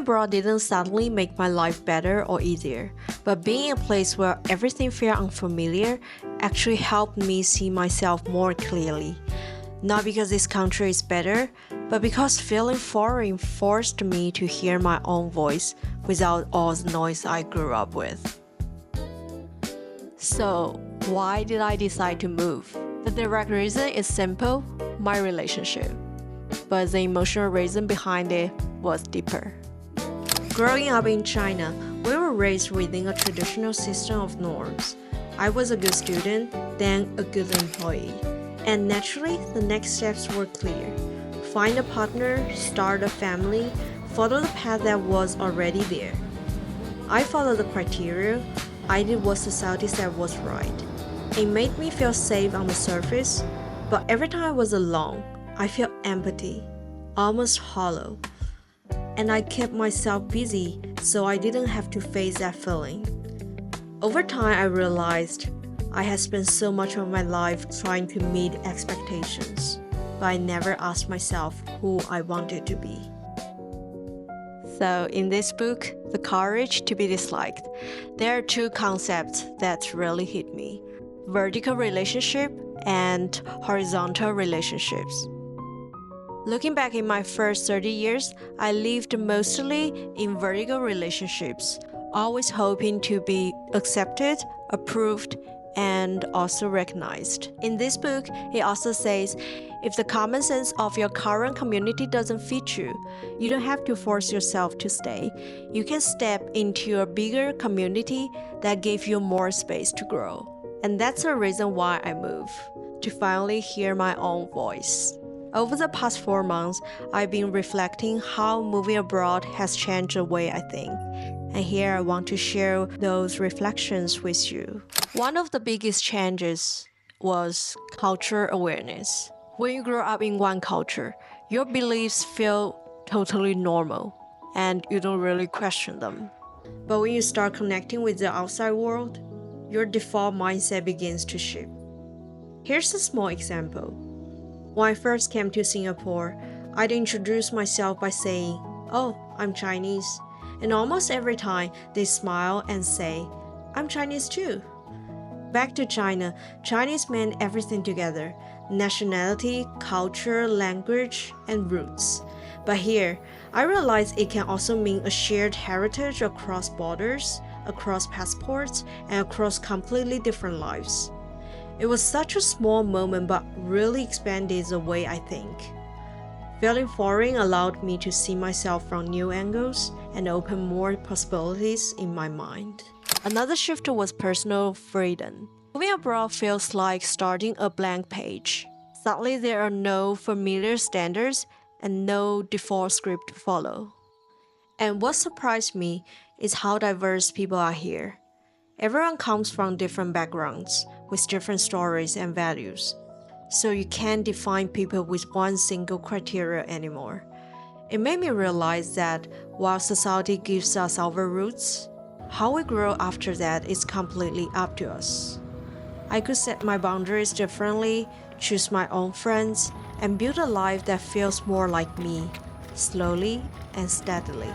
abroad didn't suddenly make my life better or easier, but being in a place where everything felt unfamiliar actually helped me see myself more clearly. Not because this country is better, but because feeling foreign forced me to hear my own voice without all the noise I grew up with. So, why did I decide to move? The direct reason is simple: my relationship. But the emotional reason behind it was deeper. Growing up in China, we were raised within a traditional system of norms. I was a good student, then a good employee. And naturally, the next steps were clear. Find a partner, start a family, follow the path that was already there. I followed the criteria. I did what society said was right. It made me feel safe on the surface, but every time I was alone, I felt empty, almost hollow. And I kept myself busy so I didn't have to face that feeling. Over time, I realized I had spent so much of my life trying to meet expectations, but I never asked myself who I wanted to be. So, in this book, The Courage to be Disliked, there are two concepts that really hit me: vertical relationship and horizontal relationships. Looking back in my first 30 years, I lived mostly in vertical relationships, always hoping to be accepted, approved, and also recognized. In this book, it also says, if the common sense of your current community doesn't fit you, you don't have to force yourself to stay. You can step into a bigger community that gives you more space to grow. And that's the reason why I moved, to finally hear my own voice. Over the past 4 months, I've been reflecting how moving abroad has changed the way I think. And here I want to share those reflections with you. One of the biggest changes was cultural awareness. When you grow up in one culture, your beliefs feel totally normal, and you don't really question them. But when you start connecting with the outside world, your default mindset begins to shift. Here's a small example. When I first came to Singapore, I'd introduce myself by saying, "Oh, I'm Chinese." And almost every time, they smile and say, "I'm Chinese too." Back to China, Chinese meant everything together: nationality, culture, language, and roots. But here, I realized it can also mean a shared heritage across borders, across passports, and across completely different lives. It was such a small moment, but really expanded the way I think. Feeling foreign allowed me to see myself from new angles and open more possibilities in my mind. Another shift was personal freedom. Moving abroad feels like starting a blank page. Suddenly, there are no familiar standards and no default script to follow. And what surprised me is how diverse people are here. Everyone comes from different backgrounds, with different stories and values. So you can't define people with one single criteria anymore. It made me realize that while society gives us our roots, how we grow after that is completely up to us. I could set my boundaries differently, choose my own friends, and build a life that feels more like me, slowly and steadily.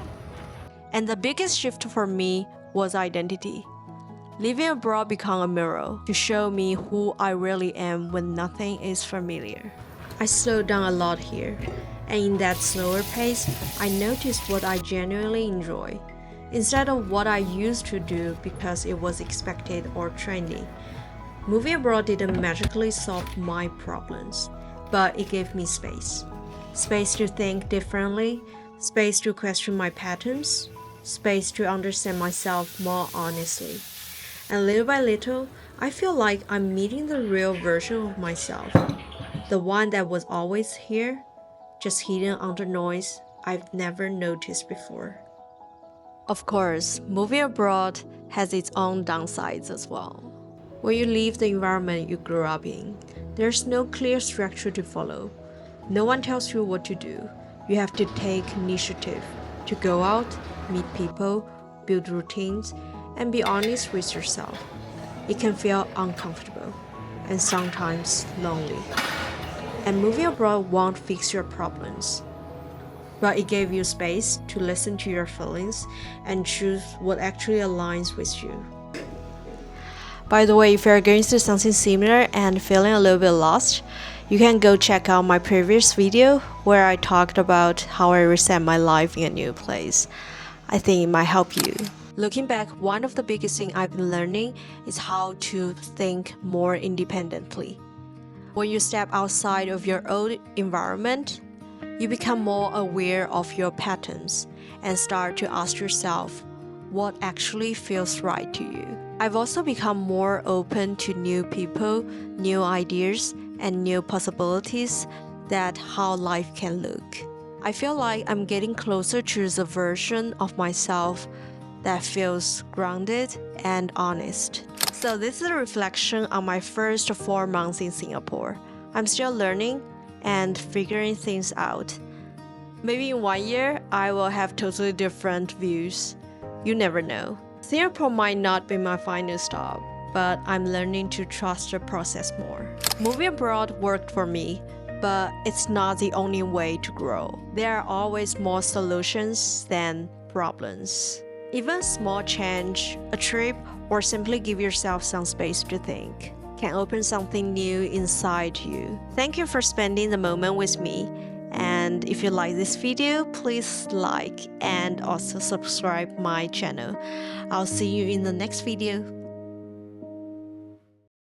And the biggest shift for me was identity. Living abroad became a mirror to show me who I really am when nothing is familiar. I slowed down a lot here, and in that slower pace, I noticed what I genuinely enjoy, instead of what I used to do because it was expected or trendy. Moving abroad didn't magically solve my problems, but it gave me space. Space to think differently, space to question my patterns, space to understand myself more honestly. And little by little, I feel like I'm meeting the real version of myself. The one that was always here, just hidden under noise I've never noticed before. Of course, moving abroad has its own downsides as well. When you leave the environment you grew up in, there's no clear structure to follow. No one tells you what to do. You have to take initiative to go out, meet people, build routines, and be honest with yourself. It can feel uncomfortable and sometimes lonely. And moving abroad won't fix your problems. but it gave you space to listen to your feelings and choose what actually aligns with you. By the way, if you're going through something similar and feeling a little bit lost, you can go check out my previous video where I talked about how I reset my life in a new place. I think it might help you. Looking back, one of the biggest things I've been learning is how to think more independently. When you step outside of your old environment, you become more aware of your patterns and start to ask yourself what actually feels right to you. I've also become more open to new people, new ideas, and new possibilities that how life can look. I feel like I'm getting closer to the version of myself that feels grounded and honest. So this is a reflection on my first 4 months in Singapore. I'm still learning and figuring things out. Maybe in 1 year, I will have totally different views. You never know. Singapore might not be my final stop, but I'm learning to trust the process more. Moving abroad worked for me, but it's not the only way to grow. There are always more solutions than problems. Even a small change, a trip, or simply give yourself some space to think can open something new inside you. Thank you for spending the moment with me. And if you like this video, please like and also subscribe my channel. I'll see you in the next video.